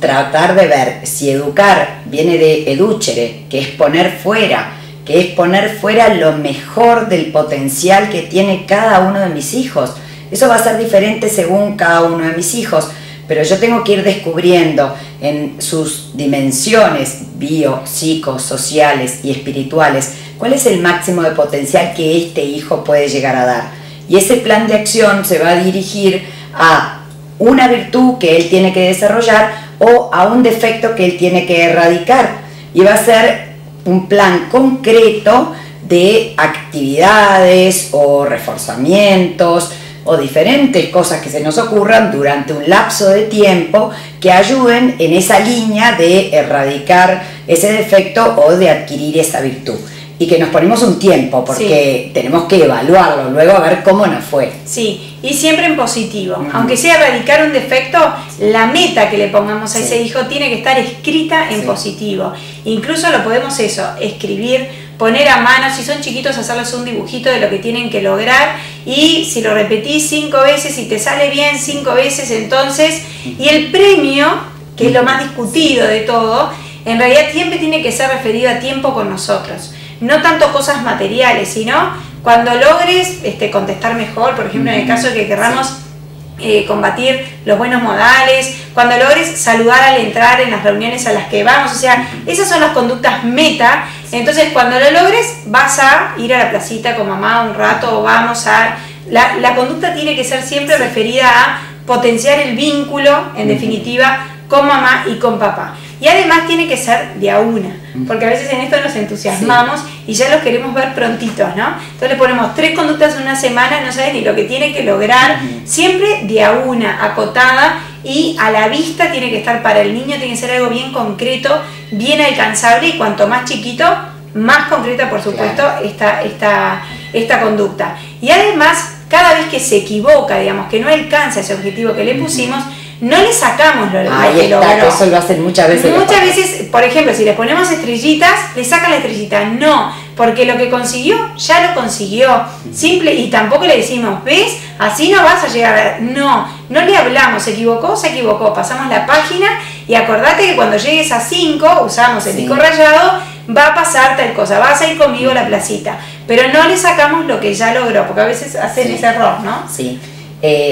Tratar de ver si educar viene de educere, que es poner fuera, lo mejor del potencial que tiene cada uno de mis hijos. Eso va a ser diferente según cada uno de mis hijos, pero yo tengo que ir descubriendo en sus dimensiones bio, psico, sociales y espirituales cuál es el máximo de potencial que este hijo puede llegar a dar. Y ese plan de acción se va a dirigir a una virtud que él tiene que desarrollar o a un defecto que él tiene que erradicar. Y va a ser un plan concreto de actividades o reforzamientos o diferentes cosas que se nos ocurran durante un lapso de tiempo que ayuden en esa línea de erradicar ese defecto o de adquirir esa virtud. Y que nos ponemos un tiempo, porque tenemos que evaluarlo, luego a ver cómo nos fue. Sí, y siempre en positivo. Aunque sea erradicar un defecto, la meta que le pongamos a ese hijo tiene que estar escrita en positivo. Incluso lo podemos escribir, poner a mano, si son chiquitos, hacerles un dibujito de lo que tienen que lograr, y si lo repetís 5 veces y te sale bien 5 veces, entonces, y el premio, que es lo más discutido de todo, en realidad siempre tiene que ser referido a tiempo con nosotros. No tanto cosas materiales, sino cuando logres contestar mejor, por ejemplo, en el caso de que querramos combatir los buenos modales, cuando logres saludar al entrar en las reuniones a las que vamos, o sea, esas son las conductas meta. Entonces cuando lo logres vas a ir a la placita con mamá un rato, o vamos a... La conducta tiene que ser siempre referida a potenciar el vínculo, en definitiva, con mamá y con papá. Y además tiene que ser de a una, porque a veces en esto nos entusiasmamos y ya los queremos ver prontitos, ¿no? Entonces le ponemos 3 conductas en una semana, no sabes ni lo que tiene que lograr, siempre de a una, acotada, y a la vista tiene que estar para el niño, tiene que ser algo bien concreto, bien alcanzable, y cuanto más chiquito, más concreta, por supuesto, esta conducta. Y además, cada vez que se equivoca, digamos, que no alcanza ese objetivo que le pusimos, no le sacamos lo que logró. Eso lo hacen muchas veces. Muchas veces, por ejemplo, si le ponemos estrellitas, le sacan la estrellita. No, porque lo que consiguió, ya lo consiguió. Simple, y tampoco le decimos, ¿ves? Así no vas a llegar a... No le hablamos, se equivocó, pasamos la página, y acordate que cuando llegues a 5, usamos el pico rayado, va a pasar tal cosa, vas a ir conmigo a la placita. Pero no le sacamos lo que ya logró, porque a veces hacen ese error, ¿no? Sí.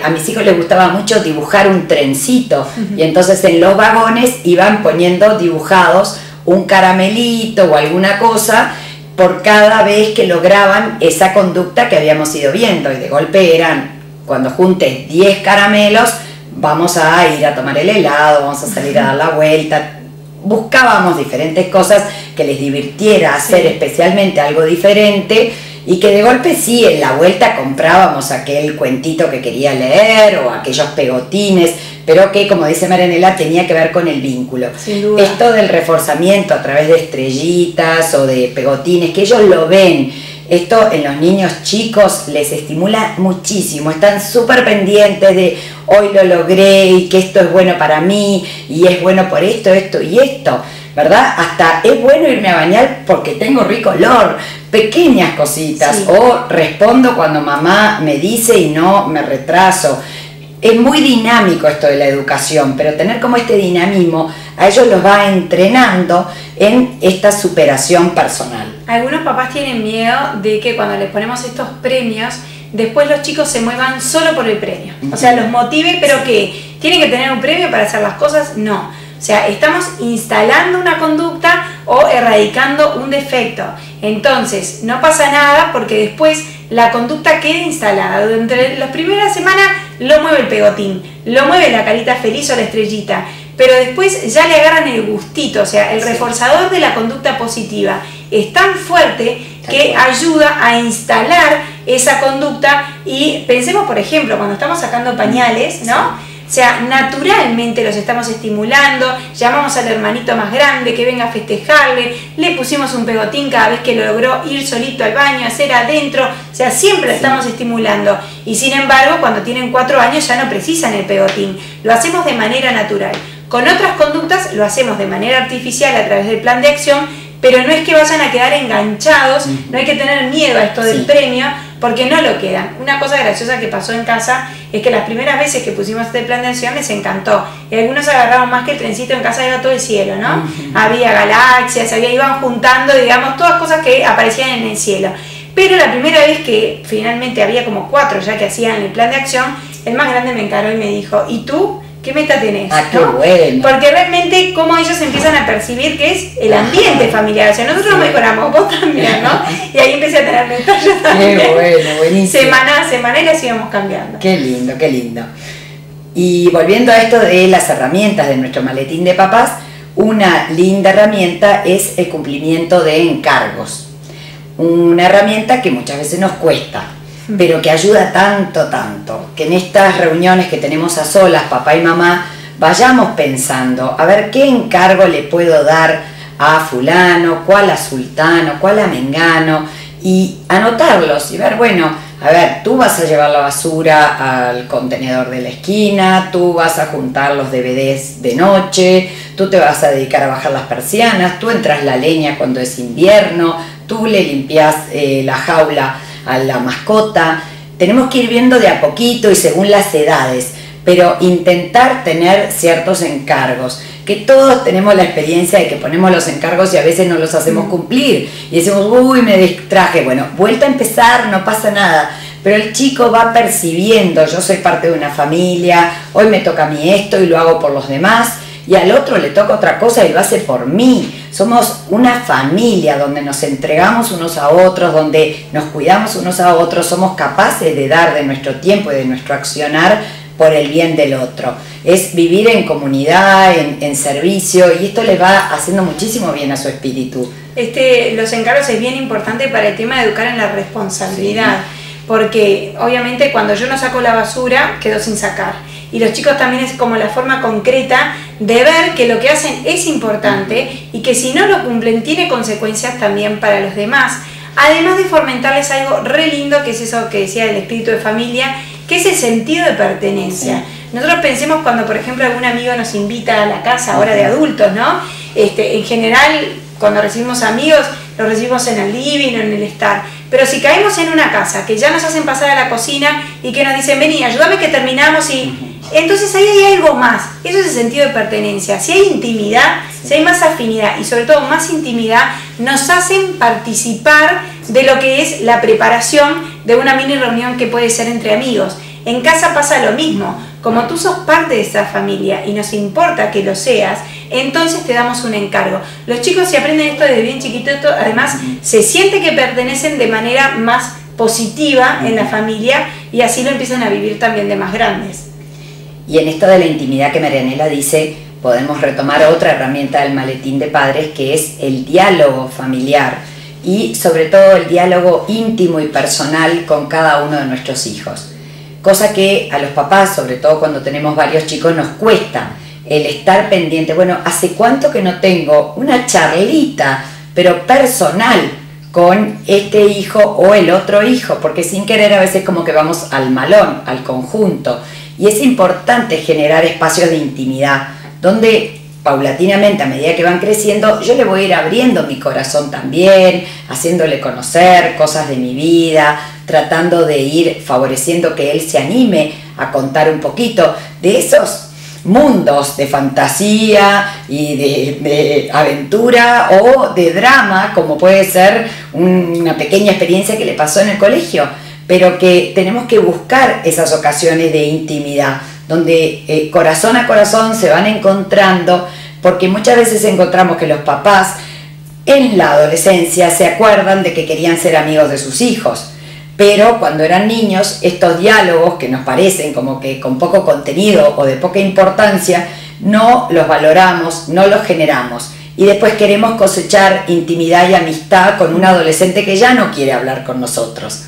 A mis hijos les gustaba mucho dibujar un trencito, y entonces en los vagones iban poniendo dibujados un caramelito o alguna cosa por cada vez que lograban esa conducta que habíamos ido viendo, y de golpe eran, cuando juntes 10 caramelos, vamos a ir a tomar el helado, vamos a salir a dar la vuelta. Buscábamos diferentes cosas que les divirtiera hacer especialmente algo diferente, y que de golpe en la vuelta comprábamos aquel cuentito que quería leer o aquellos pegotines, pero que, como dice Marianela, tenía que ver con el vínculo. Sin duda. Esto del reforzamiento a través de estrellitas o de pegotines, que ellos lo ven, esto en los niños chicos les estimula muchísimo, están súper pendientes de hoy lo logré y que esto es bueno para mí y es bueno por esto, esto y esto, ¿verdad? Hasta es bueno irme a bañar porque tengo rico olor, pequeñas cositas, o respondo cuando mamá me dice y no me retraso. Es muy dinámico esto de la educación, pero tener como este dinamismo a ellos los va entrenando en esta superación personal. Algunos papás tienen miedo de que cuando les ponemos estos premios, después los chicos se muevan solo por el premio. O sea, los motive, pero que tienen que tener un premio para hacer las cosas, no. O sea, estamos instalando una conducta o erradicando un defecto. Entonces, no pasa nada porque después la conducta queda instalada. Durante las primeras semanas lo mueve el pegotín, lo mueve la carita feliz o la estrellita, pero después ya le agarran el gustito. O sea, el reforzador de la conducta positiva es tan fuerte que ayuda a instalar esa conducta. Y pensemos, por ejemplo, cuando estamos sacando pañales, ¿no? O sea, naturalmente los estamos estimulando, llamamos al hermanito más grande que venga a festejarle, le pusimos un pegotín cada vez que logró ir solito al baño, hacer adentro, o sea, siempre lo estamos estimulando. Y sin embargo, cuando tienen 4 años ya no precisan el pegotín, lo hacemos de manera natural. Con otras conductas lo hacemos de manera artificial a través del plan de acción, pero no es que vayan a quedar enganchados, no hay que tener miedo a esto del premio, porque no lo quedan. Una cosa graciosa que pasó en casa es que las primeras veces que pusimos este plan de acción les encantó. Y algunos agarraron más que el trencito en casa, era todo el cielo, ¿no? Había galaxias, iban juntando, digamos, todas cosas que aparecían en el cielo. Pero la primera vez que finalmente había como 4 ya que hacían el plan de acción, el más grande me encaró y me dijo, ¿y tú? ¿Qué meta tenés? Qué bueno. Porque realmente cómo ellos empiezan a percibir que es el ambiente familiar. O sea, nosotros nos mejoramos, vos también, ¿no? Y ahí empecé a tener metas yo también. Qué bueno, buenísimo. Semana a semana y las íbamos cambiando. Qué lindo, qué lindo. Y volviendo a esto de las herramientas de nuestro maletín de papás, una linda herramienta es el cumplimiento de encargos. Una herramienta que muchas veces nos cuesta, pero que ayuda tanto, que en estas reuniones que tenemos a solas, papá y mamá, vayamos pensando, a ver qué encargo le puedo dar a fulano, cuál a sultano, cuál a mengano, y anotarlos y ver, bueno, a ver, tú vas a llevar la basura al contenedor de la esquina, tú vas a juntar los DVDs de noche, tú te vas a dedicar a bajar las persianas, tú entras la leña cuando es invierno, tú le limpias la jaula a la mascota. Tenemos que ir viendo de a poquito y según las edades, pero intentar tener ciertos encargos, que todos tenemos la experiencia de que ponemos los encargos y a veces no los hacemos cumplir y decimos, uy, me distraje. Bueno, vuelta a empezar, no pasa nada, pero el chico va percibiendo, yo soy parte de una familia, hoy me toca a mí esto y lo hago por los demás, y al otro le toca otra cosa y lo hace por mí. Somos una familia donde nos entregamos unos a otros, donde nos cuidamos unos a otros, somos capaces de dar de nuestro tiempo y de nuestro accionar por el bien del otro. Es vivir en comunidad, en servicio, y esto le va haciendo muchísimo bien a su espíritu. Los encargos es bien importante para el tema de educar en la responsabilidad, porque obviamente cuando yo no saco la basura, quedo sin sacar. Y los chicos también es como la forma concreta de ver que lo que hacen es importante y que si no lo cumplen tiene consecuencias también para los demás. Además de fomentarles algo re lindo, que es eso que decía del espíritu de familia, que es el sentido de pertenencia. Nosotros pensemos cuando, por ejemplo, algún amigo nos invita a la casa, ahora de adultos, ¿no? En general, cuando recibimos amigos, los recibimos en el living o en el estar. Pero si caemos en una casa que ya nos hacen pasar a la cocina y que nos dicen, vení, ayúdame que terminamos y... Entonces ahí hay algo más, eso es el sentido de pertenencia. Si hay intimidad, si hay más afinidad y sobre todo más intimidad, nos hacen participar de lo que es la preparación de una mini reunión que puede ser entre amigos. En casa pasa lo mismo, como tú sos parte de esta familia y nos importa que lo seas, entonces te damos un encargo. Los chicos si aprenden esto desde bien chiquito, además se siente que pertenecen de manera más positiva en la familia y así lo empiezan a vivir también de más grandes. Y en esto de la intimidad que Marianela dice, podemos retomar otra herramienta del maletín de padres, que es el diálogo familiar y sobre todo el diálogo íntimo y personal con cada uno de nuestros hijos. Cosa que a los papás, sobre todo cuando tenemos varios chicos, nos cuesta el estar pendiente. Bueno, ¿hace cuánto que no tengo una charlita, pero personal, con este hijo o el otro hijo? Porque sin querer a veces como que vamos al malón, al conjunto. Y es importante generar espacios de intimidad, donde paulatinamente, a medida que van creciendo, yo le voy a ir abriendo mi corazón también, haciéndole conocer cosas de mi vida, tratando de ir favoreciendo que él se anime a contar un poquito de esos mundos de fantasía y de aventura o de drama, como puede ser una pequeña experiencia que le pasó en el colegio, pero que tenemos que buscar esas ocasiones de intimidad, donde corazón a corazón se van encontrando, porque muchas veces encontramos que los papás en la adolescencia se acuerdan de que querían ser amigos de sus hijos, pero cuando eran niños estos diálogos que nos parecen como que con poco contenido o de poca importancia, no los valoramos, no los generamos. Y después queremos cosechar intimidad y amistad con un adolescente que ya no quiere hablar con nosotros.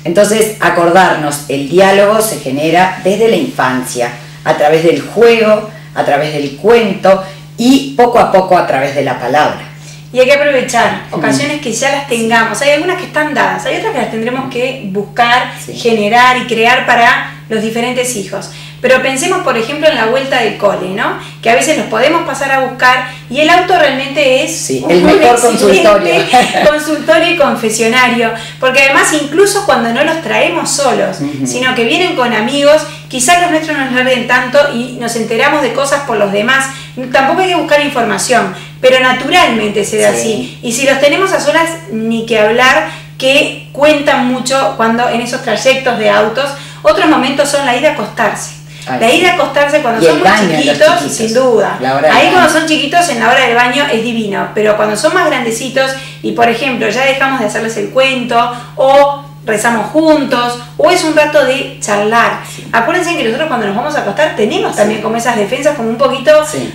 Entonces, acordarnos, el diálogo se genera desde la infancia, a través del juego, a través del cuento y poco a poco a través de la palabra. Y hay que aprovechar ocasiones que ya las tengamos. Hay algunas que están dadas, hay otras que las tendremos que buscar, generar y crear para los diferentes hijos. Pero pensemos, por ejemplo, en la vuelta del cole, ¿no? Que a veces los podemos pasar a buscar y el auto realmente es el mejor consultorio y confesionario, porque además incluso cuando no los traemos solos, sino que vienen con amigos, quizás los nuestros no nos larguen tanto y nos enteramos de cosas por los demás. Tampoco hay que buscar información, pero naturalmente se da así. Y si los tenemos a solas, ni que hablar, que cuentan mucho cuando en esos trayectos de autos. Otros momentos son la ida a acostarse. La ida a acostarse cuando son muy chiquitos, sin duda. Ahí cuando son chiquitos, en la hora del baño es divino, pero cuando son más grandecitos y, por ejemplo, ya dejamos de hacerles el cuento o rezamos juntos, o es un rato de charlar. Acuérdense que nosotros cuando nos vamos a acostar tenemos también como esas defensas como un poquito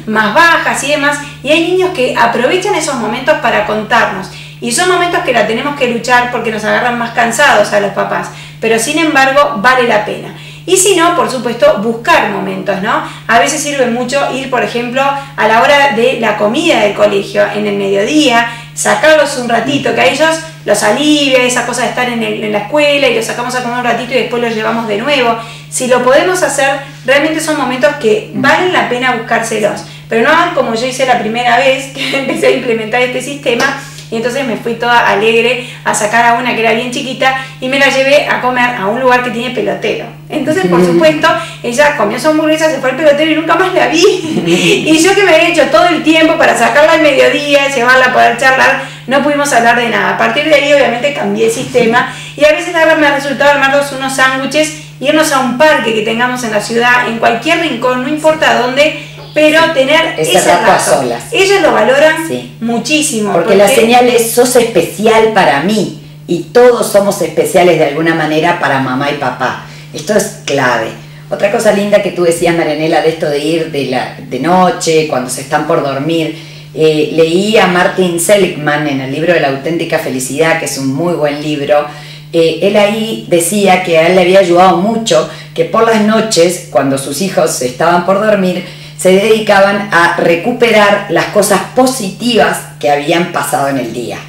más bajas y demás, y hay niños que aprovechan esos momentos para contarnos, y son momentos que la tenemos que luchar porque nos agarran más cansados a los papás, pero sin embargo vale la pena. Y si no, por supuesto, buscar momentos, ¿no? A veces sirve mucho ir, por ejemplo, a la hora de la comida del colegio, en el mediodía, sacarlos un ratito, que a ellos los alivia esa cosa de estar en la escuela y los sacamos a comer un ratito y después los llevamos de nuevo. Si lo podemos hacer, realmente son momentos que valen la pena buscárselos. Pero no hagan como yo hice la primera vez que empecé a implementar este sistema, y entonces me fui toda alegre a sacar a una que era bien chiquita y me la llevé a comer a un lugar que tiene pelotero. Entonces, por supuesto, ella comió su hamburguesa, se fue al pelotero y nunca más la vi. Y yo que me había hecho todo el tiempo para sacarla al mediodía, llevarla, poder charlar, no pudimos hablar de nada. A partir de ahí, obviamente, cambié el sistema y a veces ahora me ha resultado armarnos unos sándwiches, irnos a un parque que tengamos en la ciudad, en cualquier rincón, no importa dónde, pero tener ese rato a solas. Ellos lo valoran muchísimo. Porque la señal es: sos especial para mí, y todos somos especiales de alguna manera para mamá y papá. Esto es clave. Otra cosa linda que tú decías, Marianela, de esto de ir de noche, cuando se están por dormir. Leí a Martin Seligman en el libro de la auténtica felicidad, que es un muy buen libro. Él ahí decía que a él le había ayudado mucho que por las noches, cuando sus hijos estaban por dormir, se dedicaban a recuperar las cosas positivas que habían pasado en el día.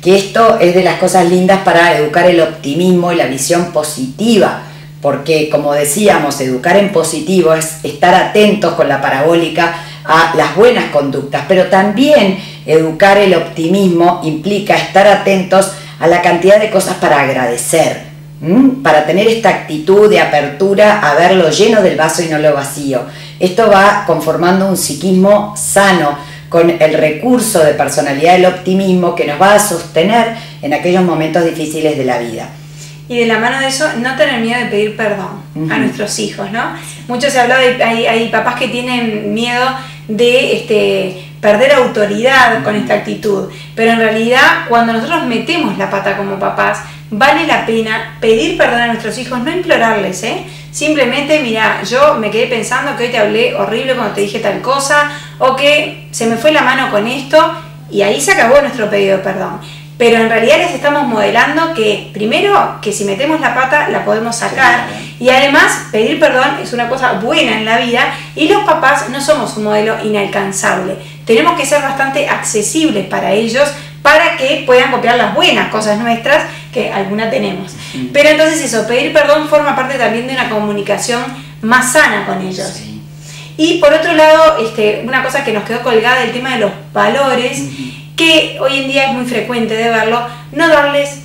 Que esto es de las cosas lindas para educar el optimismo y la visión positiva, porque, como decíamos, educar en positivo es estar atentos con la parabólica a las buenas conductas, pero también educar el optimismo implica estar atentos a la cantidad de cosas para agradecer, para tener esta actitud de apertura a ver lo lleno del vaso y no lo vacío. Esto va conformando un psiquismo sano, con el recurso de personalidad del optimismo que nos va a sostener en aquellos momentos difíciles de la vida. Y de la mano de eso, no tener miedo de pedir perdón a nuestros hijos, ¿no? Mucho se ha hablado, hay papás que tienen miedo de perder autoridad con esta actitud, pero en realidad cuando nosotros metemos la pata como papás, vale la pena pedir perdón a nuestros hijos, no implorarles, simplemente, mira, yo me quedé pensando que hoy te hablé horrible cuando te dije tal cosa, o que se me fue la mano con esto, y ahí se acabó nuestro pedido de perdón. Pero en realidad les estamos modelando que, primero, que si metemos la pata la podemos sacar, y además pedir perdón es una cosa buena en la vida, y los papás no somos un modelo inalcanzable. Tenemos que ser bastante accesibles para ellos, para que puedan copiar las buenas cosas nuestras, que alguna tenemos. Pero entonces eso, pedir perdón forma parte también de una comunicación más sana con ellos. Y por otro lado, una cosa que nos quedó colgada, el tema de los valores, que hoy en día es muy frecuente de verlo, no darles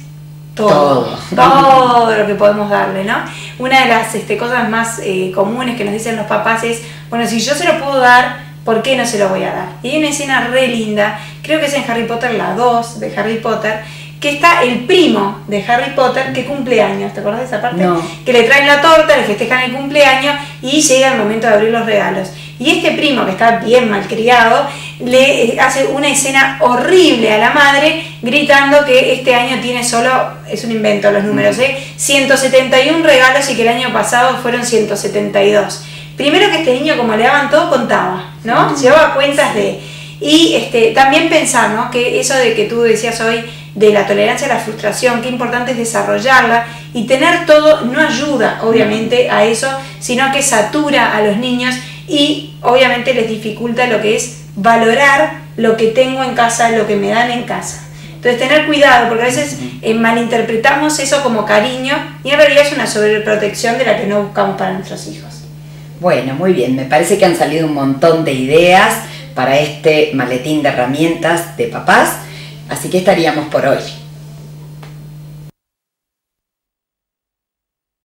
todo lo que podemos darle, ¿no? Una de las cosas más comunes que nos dicen los papás es, bueno, si yo se lo puedo dar, ¿por qué no se lo voy a dar? Y hay una escena re linda, creo que es en Harry Potter, la 2 de Harry Potter, que está el primo de Harry Potter que cumple años, ¿te acordás de esa parte? No. Que le traen la torta, le festejan el cumpleaños y llega el momento de abrir los regalos. Y este primo, que está bien malcriado, le hace una escena horrible a la madre, gritando que este año tiene solo, es un invento los números, 171 regalos y que el año pasado fueron 172. Primero que este niño, como le daban todo, contaba, ¿no? Llevaba cuentas de... Y también pensar, ¿no? Que eso de que tú decías hoy, de la tolerancia a la frustración, qué importante es desarrollarla, y tener todo no ayuda, obviamente, a eso, sino que satura a los niños y obviamente les dificulta lo que es valorar lo que tengo en casa, lo que me dan en casa. Entonces tener cuidado, porque a veces malinterpretamos eso como cariño y en realidad es una sobreprotección de la que no buscamos para nuestros hijos. Bueno, muy bien, me parece que han salido un montón de ideas para este maletín de herramientas de papás, así que estaríamos por hoy.